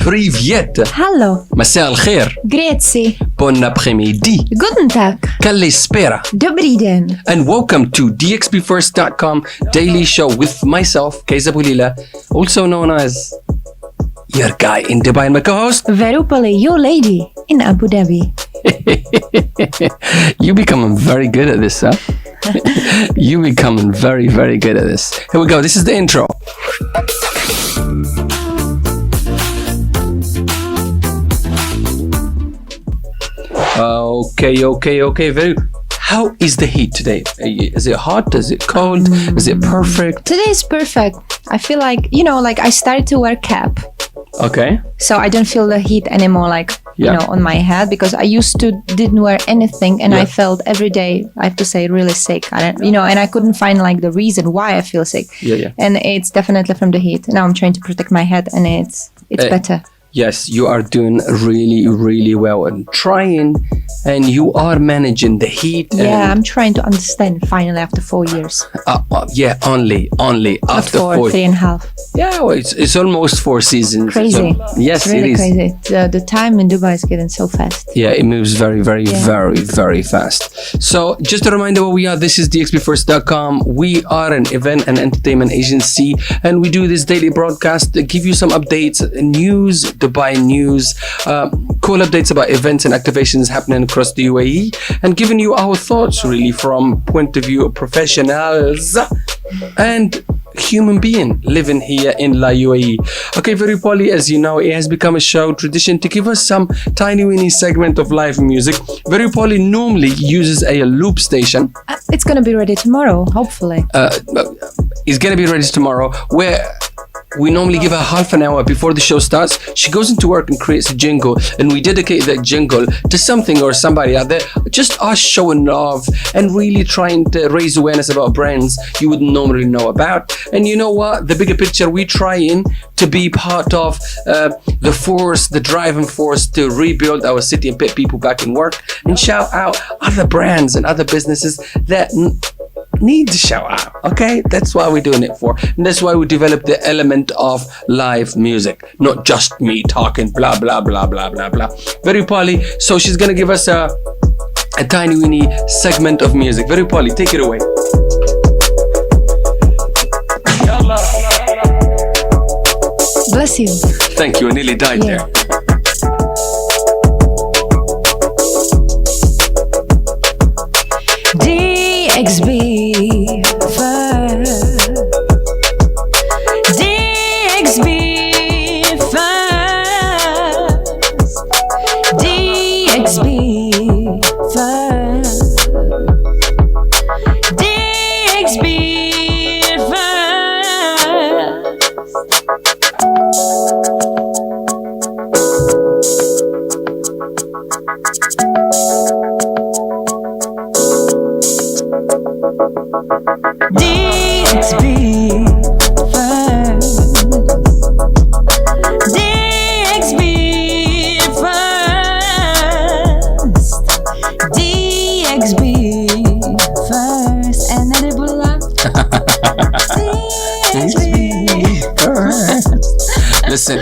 Привет! Hallo, مساء الخير. grazie, Bon après-midi. guten Tag, Kalispera. dobry den. And welcome to dxbfirst.com daily show with myself, Kayzar, also known as your guy in Dubai and my co-host. Verou, your lady in Abu Dhabi. You becoming very good at this, huh? You becoming very, very good at this. Here we go. This is the intro. Okay. Very. How is the heat today? Is it hot? Is it cold? Is it perfect? Today is perfect. I feel like, I started to wear cap. Okay. So I don't feel the heat anymore, on my head, because I used to didn't wear anything, and I felt every day, I have to say, really sick. And I couldn't find the reason why I feel sick. Yeah. And it's definitely from the heat. Now I'm trying to protect my head, and it's better. Yes, you are doing really, really well and trying, and you are managing the heat. Yeah, I'm trying to understand finally after 4 years. Only after Not 4. 3.5. Yeah, well, it's almost 4 seasons. Crazy. Yes, it's really it is. crazy. The time in Dubai is getting so fast. Yeah, it moves very, very, very fast. So just a reminder what we are. This is dxbfirst.com. We are an event and entertainment agency, and we do this daily broadcast to give you some updates, news, Dubai news, cool updates about events and activations happening across the UAE, and giving you our thoughts really from point of view of professionals and human being living here in La UAE. Okay, Verou, as you know, it has become a show tradition to give us some tiny weeny segment of live music. Verou normally uses a loop station. It's gonna be ready tomorrow, hopefully. It's gonna be ready tomorrow, where we normally give her half an hour before the show starts. She goes into work and creates a jingle, and we dedicate that jingle to something or somebody out there. Just us showing love and really trying to raise awareness about brands you wouldn't normally know about. And you know what? The bigger picture, we trying to be part of the driving force to rebuild our city and put people back in work, and shout out other brands and other businesses that need to shout out. Okay, that's why we're doing it for, and that's why we developed the element of live music, not just me talking blah blah blah blah blah blah. Verou, so she's gonna give us a tiny weeny segment of music. Verou, take it away. Bless you. Thank you. I nearly died there. DXB first. DXB first. DXB first. DXB DXB first. DXB first. DXB first. And then it will DXB first. Listen,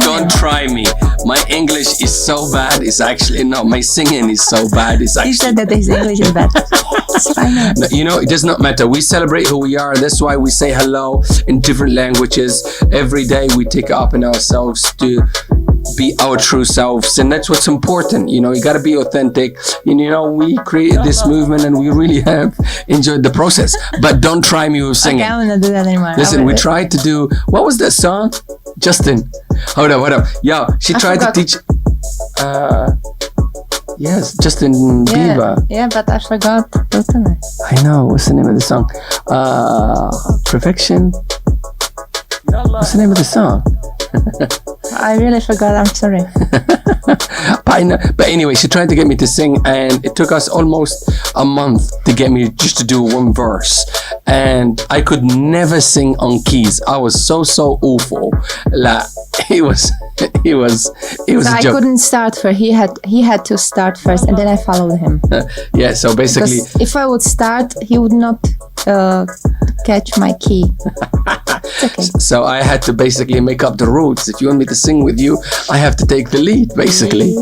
don't try me. My English is so bad. It's actually not. My singing is so bad. It's actually. He said that his English is bad. It's fine. No, it does not matter. We celebrate who we are. That's why we say hello in different languages. Every day we take it up in ourselves to be our true selves, and that's what's important. You got to be authentic. We created this movement, and we really have enjoyed the process. But don't try me with singing. Okay, I'm not gonna do that anymore. Listen, we tried to do, what was that song? Justin, hold up. Yo, she tried to teach. Yes, Justin Bieber. Yeah, but I forgot. I know. What's the name of the song? Perfection. What's the name of the song? I really forgot. I'm sorry. But anyway, she tried to get me to sing, and it took us almost a month to get me just to do one verse. And I could never sing on keys. I was so awful. Like, it was So a I joke. couldn't start first. He had to start first, and then I followed him. Yeah, so basically, Because if I would start, he would not catch my key. It's okay. so I had to basically make up the rules. If you want me to sing with you, I have to take the lead, basically.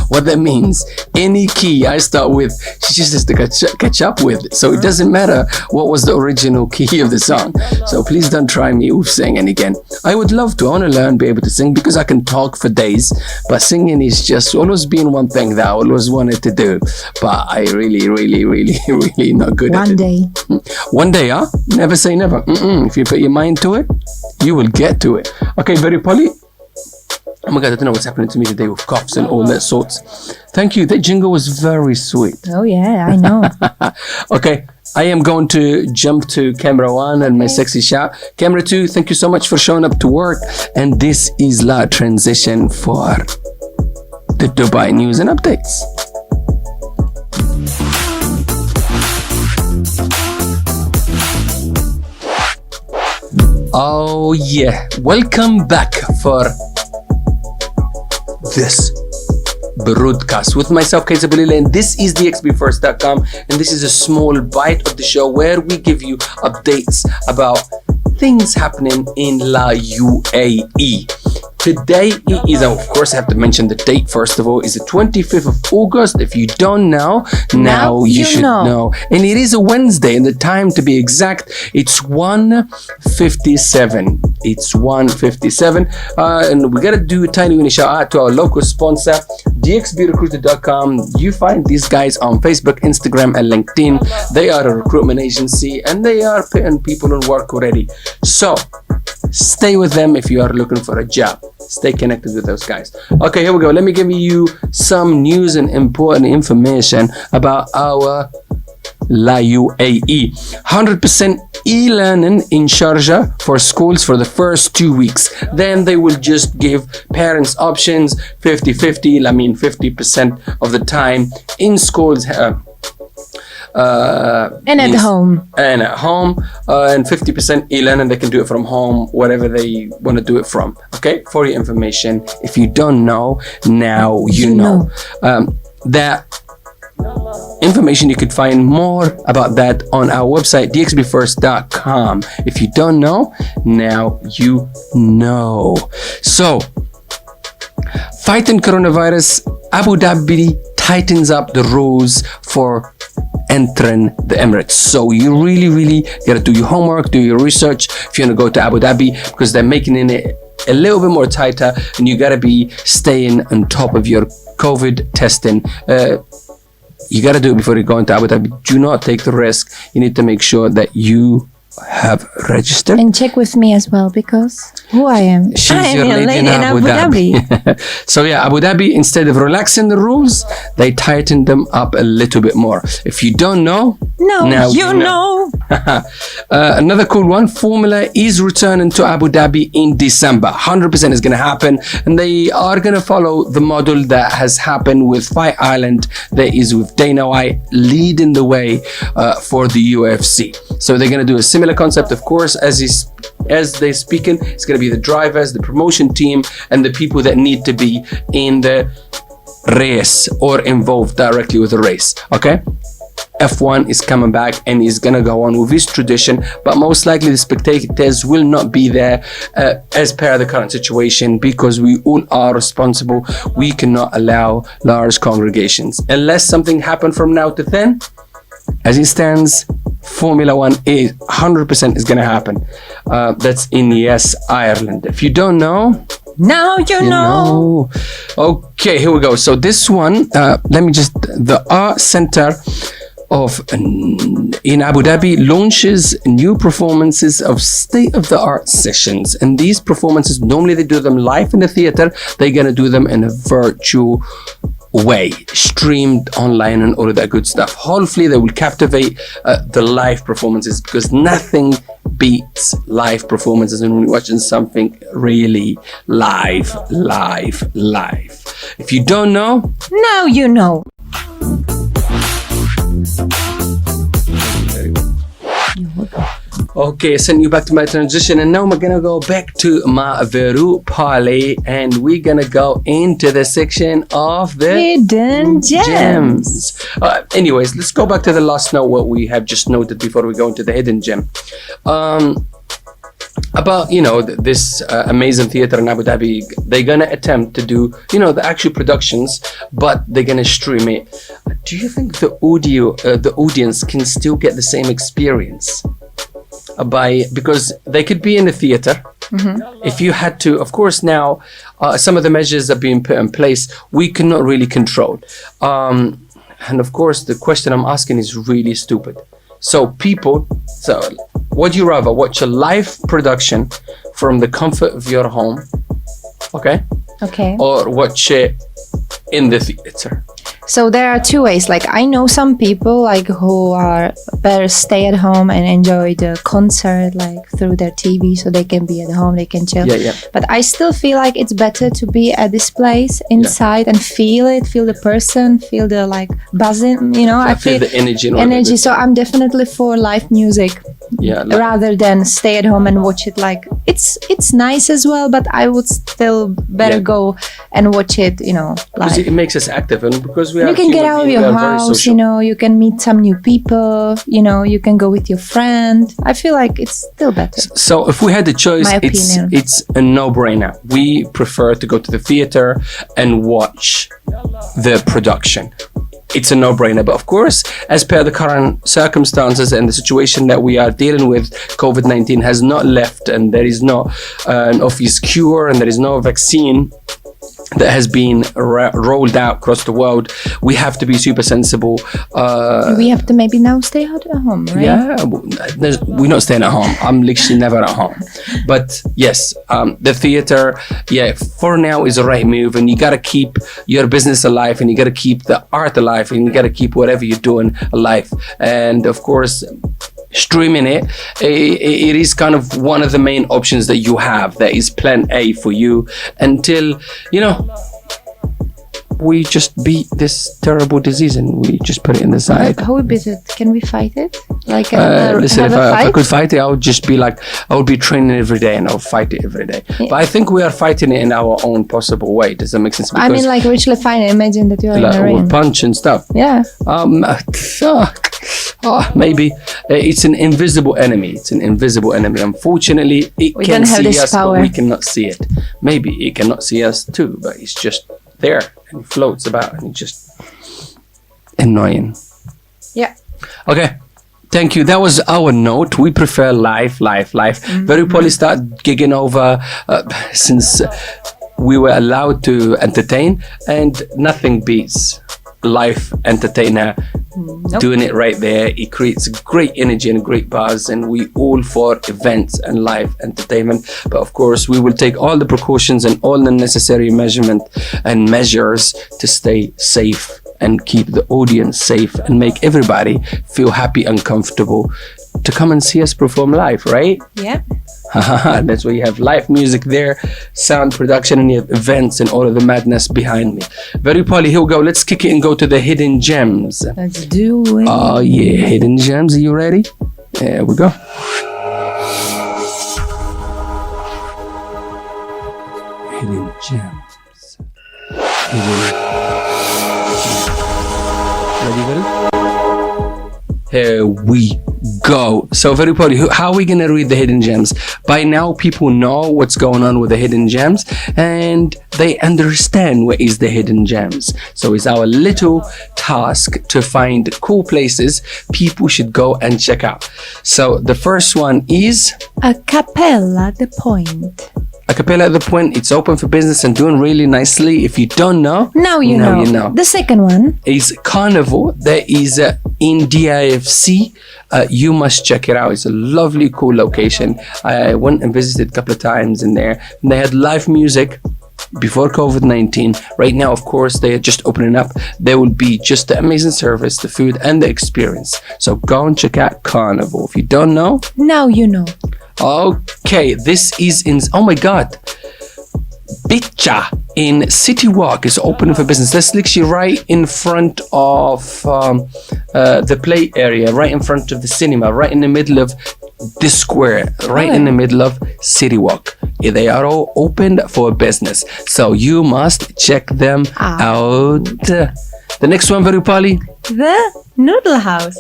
What that means, any key I start with, she just has to catch up with. So it doesn't matter what was the original key of the song. So please don't try me with singing again. I would love to. I want to learn, be able to sing, because I can talk for days. But singing is just always been one thing that I always wanted to do. But I really not good at it. One day. One day, huh? Never say never. If you put your mind to it, you will get to it. Okay, very Polly. Oh my God, I don't know what's happening to me today with coughs and all that sorts. Thank you. That jingle was very sweet. Oh yeah, I know. Okay, I am going to jump to camera 1 and my sexy shot. Camera 2, thank you so much for showing up to work. And this is la transition for the Dubai news and updates. Oh yeah, welcome back for this broadcast with myself, Kayzar, and this is thexbfirst.com, and this is a small bite of the show where we give you updates about things happening in La UAE. Today is, of course, I have to mention the date first of all, is the 25th of August. If you don't know, now you should know. And it is a Wednesday, and the time to be exact, it's 1:57. It's 1:57. And we got to do a tiny shout out to our local sponsor, dxbrecruiter.com. You find these guys on Facebook, Instagram, and LinkedIn. They are a recruitment agency, and they are putting people on work already. So stay with them if you are looking for a job. Stay connected with those guys. Okay, here we go. Let me give you some news and important information about our La UAE. 100% e-learning in Sharjah for schools for the first 2 weeks. Then they will just give parents options 50-50. I mean 50% of the time in schools. And at home. And 50% e-learning. They can do it from home, whatever they want to do it from. Okay, for your information, if you don't know, now you know. That information, you could find more about that on our website, dxbfirst.com. If you don't know, now you know. So, fighting coronavirus, Abu Dhabi tightens up the rules for entering the Emirates. So you really got to do your homework, do your research if you want to go to Abu Dhabi, because they're making it a little bit more tighter, and you got to be staying on top of your COVID testing. You got to do it before you go into Abu Dhabi. Do not take the risk. You need to make sure that you have registered. And check with me as well, because who I am. She's your lady in Abu Dhabi. So yeah, Abu Dhabi, instead of relaxing the rules, they tighten them up a little bit more. If you don't know, now you know. Another cool one, Formula is returning to Abu Dhabi in December. 100% is going to happen, and they are going to follow the model that has happened with Fight Island. That is with Dana White leading the way for the UFC. So they're going to do a similar concept, of course, as they're speaking. It's going to be the drivers, the promotion team, and the people that need to be in the race or involved directly with the race. Okay, F1 is coming back and is gonna go on with his tradition, but most likely the spectators will not be there as per the current situation, because we all are responsible. We cannot allow large congregations unless something happened from now to then. As it stands, Formula One is 100% is gonna happen. That's in Ireland. If you don't know, now you know. Okay, here we go. So this one, the Art Center in Abu Dhabi launches new performances of state-of-the-art sessions, and these performances, normally they do them live in the theater. They're gonna do them in a virtual way, streamed online and all of that good stuff. Hopefully they will captivate the live performances, because nothing beats live performances when we're watching something really live. If you don't know, now you know. Okay, send you back to my transition, and now we're gonna go back to my Verou parley, and we're gonna go into the section of the Hidden gems. Anyways, let's go back to the last note, what we have just noted before we go into the hidden gem. About this amazing theater in Abu Dhabi, they're gonna attempt to do the actual productions, but they're gonna stream it. Do you think the audience can still get the same experience because they could be in the theater? If you had to, of course, now some of the measures are being put in place we cannot really control, and of course the question I'm asking is really stupid. So would you rather watch a live production from the comfort of your home, okay, or watch it in the theater? So there are two ways. Like, I know some people like who are better stay at home and enjoy the concert like through their TV, so they can be at home, they can chill. Yeah. But I still feel like it's better to be at this place inside and feel the person, feel the like buzzing. I feel the energy. Energy. So I'm definitely for live music. Yeah. Rather than stay at home and watch it. Like it's nice as well, but I would still better go and watch it. Live. It makes us active, and because you can get out of your house, you can meet some new people, you can go with your friend. I feel like it's still better. So if we had the choice, it's a no-brainer. We prefer to go to the theater and watch the production. It's a no-brainer. But of course, as per the current circumstances and the situation that we are dealing with, COVID-19 has not left, and there is no an obvious cure, and there is no vaccine that has been rolled out across the world. We have to be super sensible. We have to maybe now stay at home, right? Yeah, we're not staying at home. I'm literally never at home. But yes, the theater, for now is the right move, and you got to keep your business alive, and you got to keep the art alive, and you got to keep whatever you're doing alive. And of course, streaming it is kind of one of the main options that you have. That is plan A for you until we just beat this terrible disease, and we just put it in the side. How is it? Can we fight it? Listen, if I could fight it, I would just be like, I would be training every day, and I would fight it every day. Yeah. But I think we are fighting it in our own possible way. Does that make sense? Because, I mean, like, literally fine. Imagine that you're in a ring. Punch and stuff. Yeah. Maybe it's an invisible enemy. Unfortunately, it we can see us, power. but we cannot see it. Maybe it cannot see us too, but it's just there and floats about, and it's just annoying. Yeah. Okay. Thank you. That was our note. We prefer live. Verou probably started gigging over since we were allowed to entertain, and nothing beats live entertainer doing it right there. It creates great energy and great buzz, and we all for events and live entertainment. But of course, we will take all the precautions and all the necessary measurement and measures to stay safe and keep the audience safe and make everybody feel happy and comfortable to come and see us perform live, right? Yeah. That's where you have live music there, sound production, and you have events and all of the madness behind me. Very Polly, here we go. Let's kick it and go to the hidden gems. Let's do it. Oh yeah, hidden gems. Are you ready? There we go. Hidden gems. Ready, Verou? Here we go. So very probably, how are we gonna read the hidden gems? By now, people know what's going on with the hidden gems, and they understand what is the hidden gems. So it's our little task to find cool places people should go and check out. So the first one is a cappella at the point. A cappella at the point. It's open for business and doing really nicely. If you don't know, now you know. The second one is Carnival. There is in DIFC. You must check it out. It's a lovely, cool location. I went and visited a couple of times in there, and they had live music before COVID-19. Right now, of course, they are just opening up. There will be just the amazing service, the food, and the experience. So go and check out Carnival. If you don't know, now you know. Okay, this is in, oh my God, Bitcha. in City Walk is open for business. That's literally right in front of the play area, right in front of the cinema, right in the middle of this square, right in the middle of City Walk. They are all open for business. So you must check them out. The next one, Verou Pali? The Noodle House.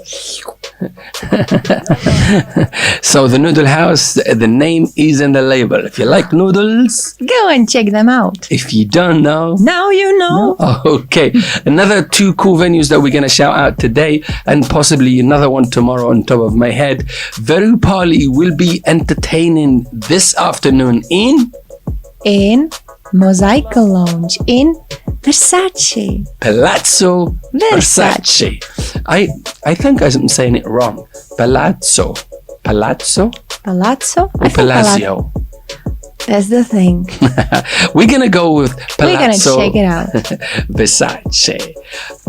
So the Noodle House, the name is in the label. If you like noodles, go and check them out. If you don't know, now you know. Okay. Another 2 cool venues that we're going to shout out today, and possibly another one tomorrow on top of my head. Verou Pali will be entertaining this afternoon in Mosaic Lounge in Versace. Palazzo Versace. I think I'm saying it wrong. Palazzo. Palazzo? Palazzo? Or Palazzo? That's the thing. We're going to go with Palazzo. We're going to check it out. Versace.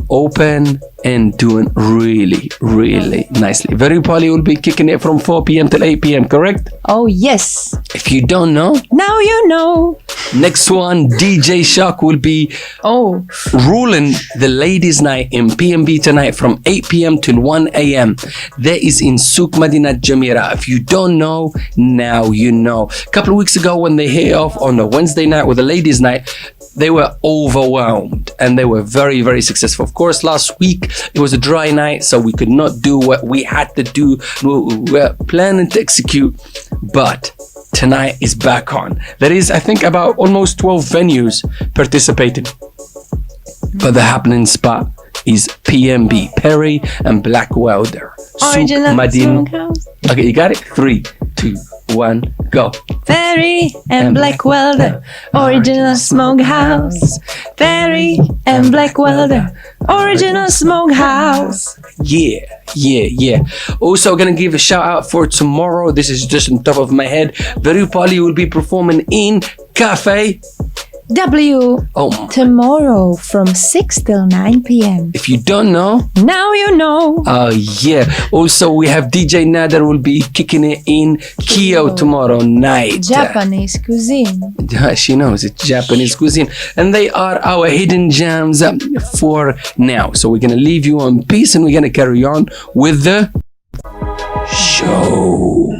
Open and doing really, really nicely. Verou Pali will be kicking it from 4 p.m. till 8 p.m., correct? Oh, yes. If you don't know, now you know. Next one, DJ Shock will be ruling the ladies' night in PMB tonight from 8 p.m. till 1 a.m. That is in Souk Madinat Jamira. If you don't know, now you know. A couple of weeks ago when they hit off on a Wednesday night with the ladies' night, they were overwhelmed and they were very, very successful. Of course, last week it was a dry night, so we could not do what we had to do. We were planning to execute, but tonight is back on. There is, I think, about almost 12 venues participating. But the happening spot is PMB, Perry and Black Welder. Original Smokehouse. Okay, you got it? 3, 2, 1, go. Perry and Black Welder, Original Smokehouse. Perry and Black Welder, Original Smokehouse. Yeah. Also gonna give a shout out for tomorrow. This is just on top of my head. Verou Pali will be performing in Cafe W tomorrow from 6 till 9 p.m. If you don't know, now you know. Oh yeah. Also we have DJ Nader will be kicking it in Kyo tomorrow night. Japanese cuisine. She knows it's Japanese cuisine. And they are our hidden gems for now. So we're gonna leave you on peace and we're gonna carry on with the show.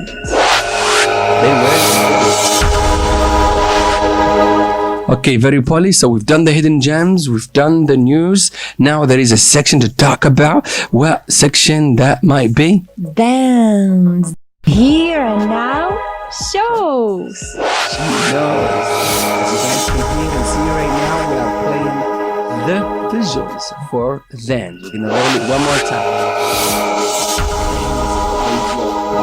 Okay, Verou Pali, so we've done the hidden gems, we've done the news. Now there is a section to talk about. What section that might be? Dance. Here and now, shows. She knows. As you guys can hear and see right now, we are playing the visuals for dance. We're going to roll it one more time.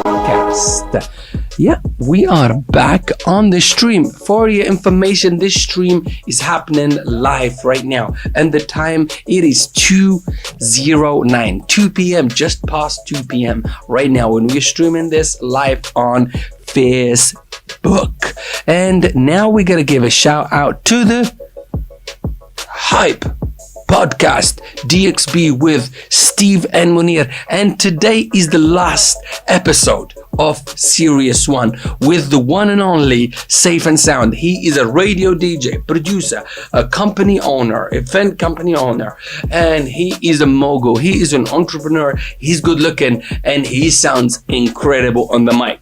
Podcast. Yeah, we are back on the stream. For your information, this stream is happening live right now. And the time, it is 2:09, 2 p.m., just past 2 p.m. right now when we're streaming this live on Facebook. And now we're going to give a shout out to the Hype Podcast DXB with Steve and Munir. And today is the last episode of Series 1 with the one and only Safe and Sound. He is a radio DJ, producer, a company owner, event company owner, and he is a mogul. He is an entrepreneur. He's good looking and he sounds incredible on the mic.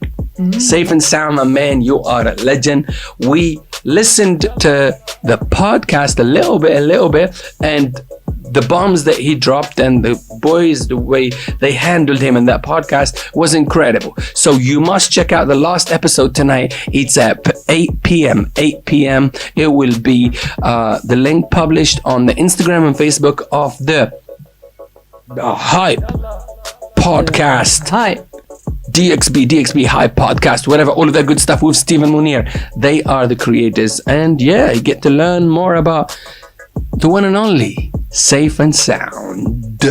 Safe and Sound, my man, you are a legend. We listened to the podcast a little bit, and the bombs that he dropped and the boys, the way they handled him in that podcast was incredible. So you must check out the last episode tonight. It's at 8 p.m. It will be the link published on the Instagram and Facebook of the Hype Podcast. Hype. DXB Hype Podcast, whatever, all of that good stuff with Stephen Munir. They are the creators. And yeah, you get to learn more about the one and only Safe and Sound.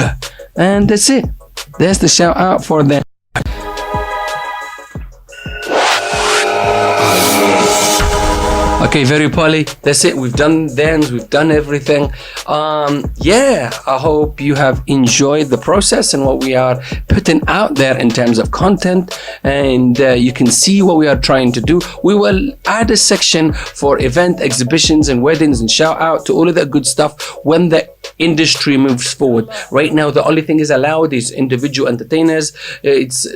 And that's it. There's the shout out for them. Okay, Verou Polly, that's it. We've done dance, we've done everything. I hope you have enjoyed the process and what we are putting out there in terms of content, and you can see what we are trying to do. We will add a section for event, exhibitions, and weddings, and shout out to all of that good stuff when the industry moves forward. Right now, the only thing is allowed is individual entertainers. It's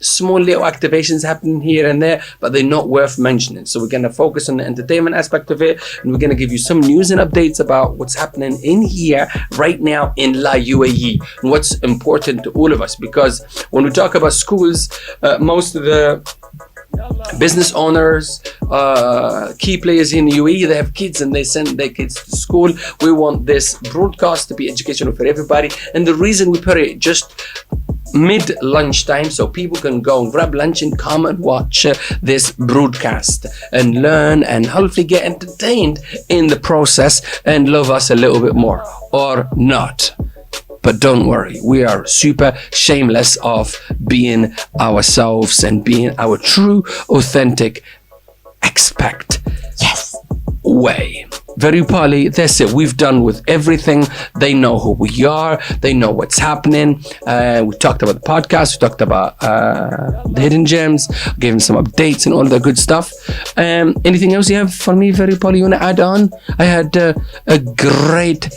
small little activations happening here and there, but they're not worth mentioning. So we're going to focus on the entertainment aspect of it, and we're going to give you some news and updates about what's happening in here right now in La UAE and what's important to all of us. Because when we talk about schools, most of the business owners, key players in UAE, they have kids and they send their kids to school. We want this broadcast to be educational for everybody, and the reason we put it just mid lunchtime so people can go and grab lunch and come and watch this broadcast and learn and hopefully get entertained in the process and love us a little bit more, or not. But don't worry, we are super shameless of being ourselves and being our true, authentic, expat way. Verou Polly, that's it. We've done with everything. They know who we are. They know what's happening. We talked about the podcast. We talked about the hidden gems. Gave them some updates and all the good stuff. Anything else you have for me, Verou Polly, you want to add on? I had a great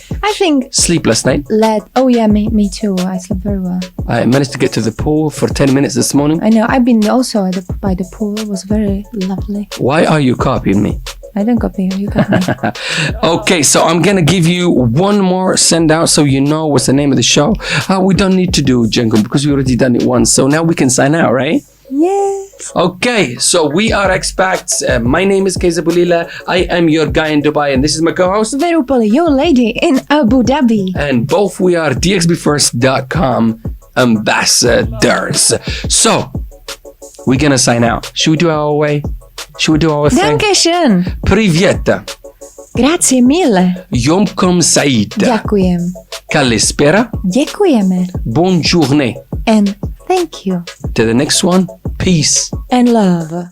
sleep last night. Me too. I slept very well. I managed to get to the pool for 10 minutes this morning. I know. I've been also by the pool. It was very lovely. Why are you copying me? I don't copy you. You got me. Okay, so I'm gonna give you one more send out so you know what's the name of the show. We don't need to do jingle because we already done it once. So now we can sign out, right? Yes. Okay, so we are expats. My name is Kayzar. I am your guy in Dubai, and this is my co-host Verou Polly, your lady in Abu Dhabi. And both we are DXBFirst.com ambassadors. So we're gonna sign out. Should we do our way? Should we do our thing? Dankeschön. Привет. Grazie mille. Yomkom Said. Ďakujem. Kalispera. Ďakujeme. Bonne journée. And thank you. To the next one. Peace. And love.